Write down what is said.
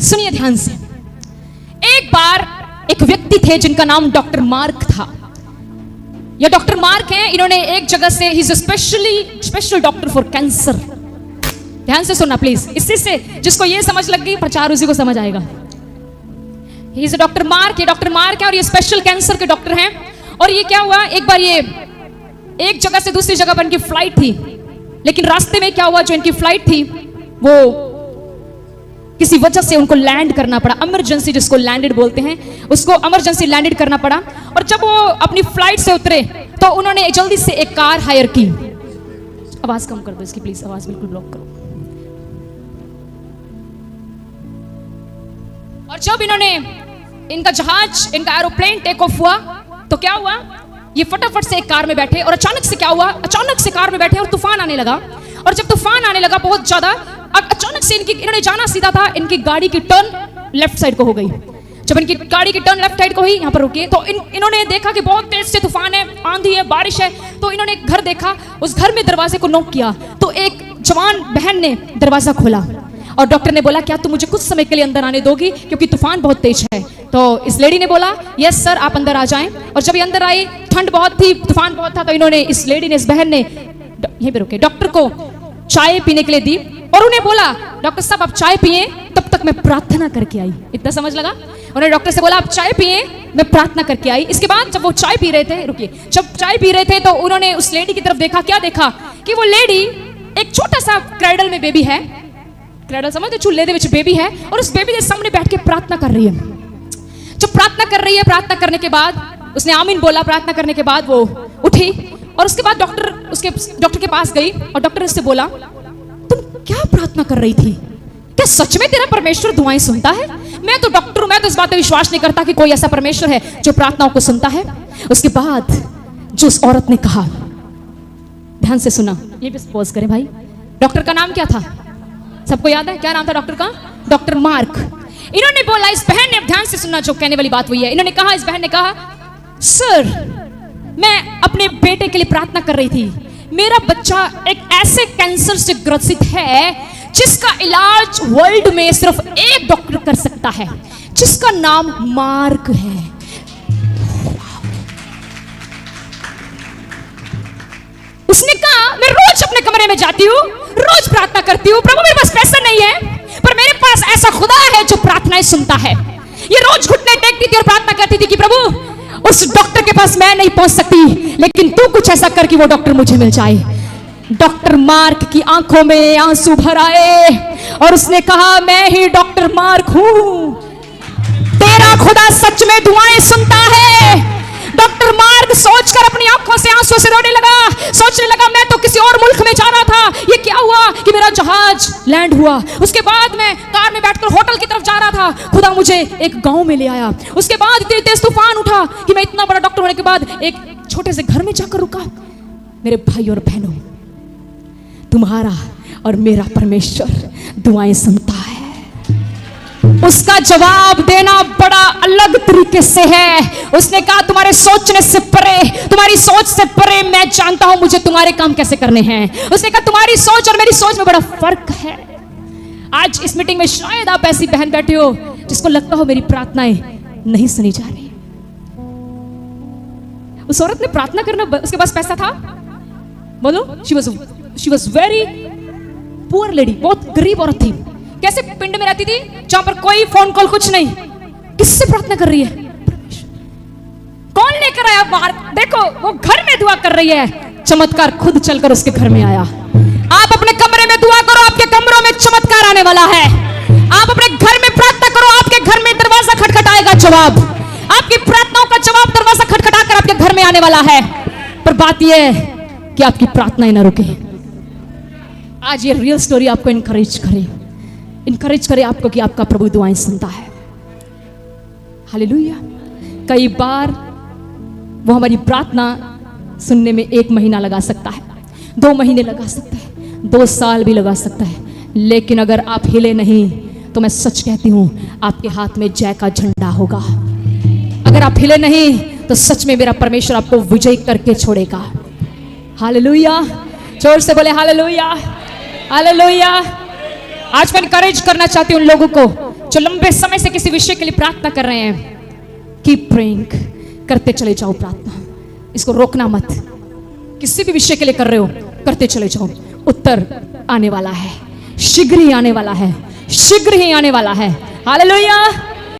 सुनिए ध्यान से। एक बार एक व्यक्ति थे जिनका नाम डॉक्टर मार्क था। ये डॉक्टर मार्क हैं। इन्होंने एक जगह से ही स्पेशल डॉक्टर फॉर कैंसर। ध्यान से सुनना प्लीज, इससे से जिसको ये समझ लग गई प्रचार उसी को समझ आएगा। He is doctor mark. ये डॉक्टर मार्क है और ये स्पेशल कैंसर के डॉक्टर हैं। और ये क्या हुआ, एक बार ये एक जगह से दूसरी जगह पर इनकी फ्लाइट थी, लेकिन रास्ते में क्या हुआ, जो इनकी फ्लाइट थी वो किसी वजह से उनको लैंड करना पड़ा। इमरजेंसी जिसको लैंडेड बोलते हैं, उसको इमरजेंसी लैंडेड करना पड़ा। और जब वो अपनी फ्लाइट से उतरे तो उन्होंने जल्दी से एक कार हायर की। आवाज कम कर दो इसकी प्लीज, आवाज बिल्कुल ब्लॉक करो। और जब इनका जहाज, इनका एरोप्लेन टेक ऑफ हुआ तो क्या हुआ, ये फटाफट से एक कार में बैठे और अचानक से क्या हुआ, अचानक से कार में बैठे और तूफान आने लगा। और जब तूफान आने लगा बहुत ज्यादा, अचानक से इन्होंने जाना सीधा था, इनकी गाड़ी की टर्न लेफ्ट साइड को हो गई। जब इनकी गाड़ी की टर्न लेफ्ट साइड को हुई, यहाँ पर रुकी, तो इन्होंने देखा कि बहुत तेज से तूफान है, आंधी है, बारिश है। तो इन्होंने एक घर देखा, उस घर में दरवाजे को नॉक किया तो एक जवान बहन ने दरवाजा खोला और डॉक्टर ने बोला क्या तुम मुझे कुछ समय के लिए अंदर आने दोगी, क्योंकि तूफान बहुत तेज है। तो इस लेडी ने बोला यस सर, आप अंदर आ जाएं। और जब ये अंदर आई, ठंड बहुत थी, तूफान बहुत था, तो इस लेडी ने, इस बहन ने यहीं पे रुके, डॉक्टर को चाय पीने के लिए दी और उन्हें बोला डॉक्टर साहब आप चाय पिए, तब तक मैं प्रार्थना करके आई। इतना समझ लगा? उन्होंने डॉक्टर से बोला आप चाय पिए, मैं प्रार्थना करके आई। इसके बाद जब वो चाय पी रहे थे, रुकिए, जब चाय पी रहे थे तो उन्होंने उस लेडी की तरफ देखा। क्या देखा कि वो लेडी एक छोटा सा क्रेडल में बेबी है, क्रेडल समझते, चूल्हे दे विच बेबी है, और उस बेबी के सामने बैठ के प्रार्थना कर रही है। जब प्रार्थना कर रही है, प्रार्थना करने के बाद उसने आमीन बोला। प्रार्थना करने के बाद वो उठी और उसके बाद डॉक्टर के पास गई और डॉक्टर ने उससे बोला तुम क्या प्रार्थना कर रही थी, क्या सच में तेरा परमेश्वर दुआएं सुनता है? मैं तो डॉक्टर हूं, मैं तो इस बात पे विश्वास नहीं करता कि कोई ऐसा परमेश्वर है जो प्रार्थनाओं को सुनता है। उसके बाद जो उस औरत ने कहा, ध्यान से सुना, ये भी पॉज करें भाई। डॉक्टर का नाम क्या था? सबको याद है क्या नाम था डॉक्टर का? Doctor mark. इन्होंने बोला, इस बहन ने, ध्यान से सुनना जो कहने वाली बात हुई है, इन्होंने कहा, इस बहन ने कहा सर मैं अपने बेटे के लिए प्रार्थना कर रही थी, मेरा बच्चा एक ऐसे कैंसर से ग्रसित है जिसका इलाज वर्ल्ड में सिर्फ एक डॉक्टर कर सकता है, जिसका नाम मार्क है। उसने कहा मैं रोज अपने कमरे में जाती हूँ, रोज प्रार्थना करती हूँ, प्रभु मेरे पास पैसा नहीं है पर मेरे पास ऐसा खुदा है जो प्रार्थनाएं सुनता है। ये रोज घुटने टेकती थी और प्रार्थना करती थी कि प्रभु उस डॉक्टर के पास मैं नहीं पहुंच सकती, लेकिन तू कुछ ऐसा कर कि वो डॉक्टर मुझे मिल जाए। डॉक्टर मार्क की आंखों में आंसू भर आए और उसने कहा मैं ही डॉक्टर मार्क हूं, तेरा खुदा सच में दुआएं सुनता है। डॉक्टर मार्क सोचकर अपनी आंखों से आंसू से रोने लगा, सोचने लगा मैं तो किसी और मुल्क में जा रहा था, ये क्या हुआ कि मेरा जहाज लैंड हुआ। उसके बाद मैं कार में बैठकर होटल की तरफ जा रहा था, खुदा मुझे एक गांव में ले आया। उसके बाद इतनी तेज तूफान उठा कि मैं इतना बड़ा डॉक्टर होने के बाद एक छोटे से घर में जाकर रुका। मेरे भाई और बहनों, तुम्हारा और मेरा परमेश्वर दुआएं सुनता है। उसका जवाब देना बड़ा अलग तरीके से है। उसने कहा तुम्हारे सोचने से परे, तुम्हारी सोच से परे मैं जानता हूं मुझे तुम्हारे काम कैसे करने हैं। उसने कहा तुम्हारी सोच और मेरी सोच में बड़ा फर्क है। आज इस मीटिंग में शायद आप ऐसी बहन बैठे हो जिसको लगता हो मेरी प्रार्थनाएं नहीं सुनी जा रही। उस औरत ने प्रार्थना करना, उसके पास पैसा था, बोलो, she was very poor lady, बहुत गरीब औरत थी। कैसे पिंड में रहती थी जहां पर कोई फोन कॉल कुछ नहीं, किससे प्रार्थना कर रही है? कौन लेकर आया बाहर? देखो वो घर में दुआ कर रही है, चमत्कार खुद चलकर उसके घर में आया। आप अपने कमरे में दुआ करो, आपके कमरों में चमत्कार आने वाला है। आप अपने घर में प्रार्थना करो, आपके घर में दरवाजा खटखटाएगा जवाब, आपकी प्रार्थनाओं का जवाब दरवाजा खटखटाकर आपके घर में आने वाला है। पर बात यह है कि आपकी प्रार्थनाएं ना रुके। आज ये रियल स्टोरी आपको इनकरेज करे आपको कि आपका प्रभु दुआएं सुनता है। हालेलुया। कई बार वो हमारी प्रार्थना सुनने में 1 महीना लगा सकता है, 2 महीने लगा सकता है, 2 साल भी लगा सकता है, लेकिन अगर आप हिले नहीं तो मैं सच कहती हूं आपके हाथ में जय का झंडा होगा। अगर आप हिले नहीं तो सच में मेरा परमेश्वर आपको विजय करके छोड़ेगा। हालेलुया। जोर से बोले हालेलुया, हालेलुया। आज मैं इनकरेज करना चाहती हूं उन लोगों को जो लंबे समय से किसी विषय के लिए प्रार्थना कर रहे हैं, कीप प्रेइंग, करते चले जाओ प्रार्थना, इसको रोकना मत। किसी भी विषय के लिए कर रहे हो, करते चले जाओ, उत्तर आने वाला है, शीघ्र ही आने वाला है, शीघ्र ही आने वाला है। हालेलुया।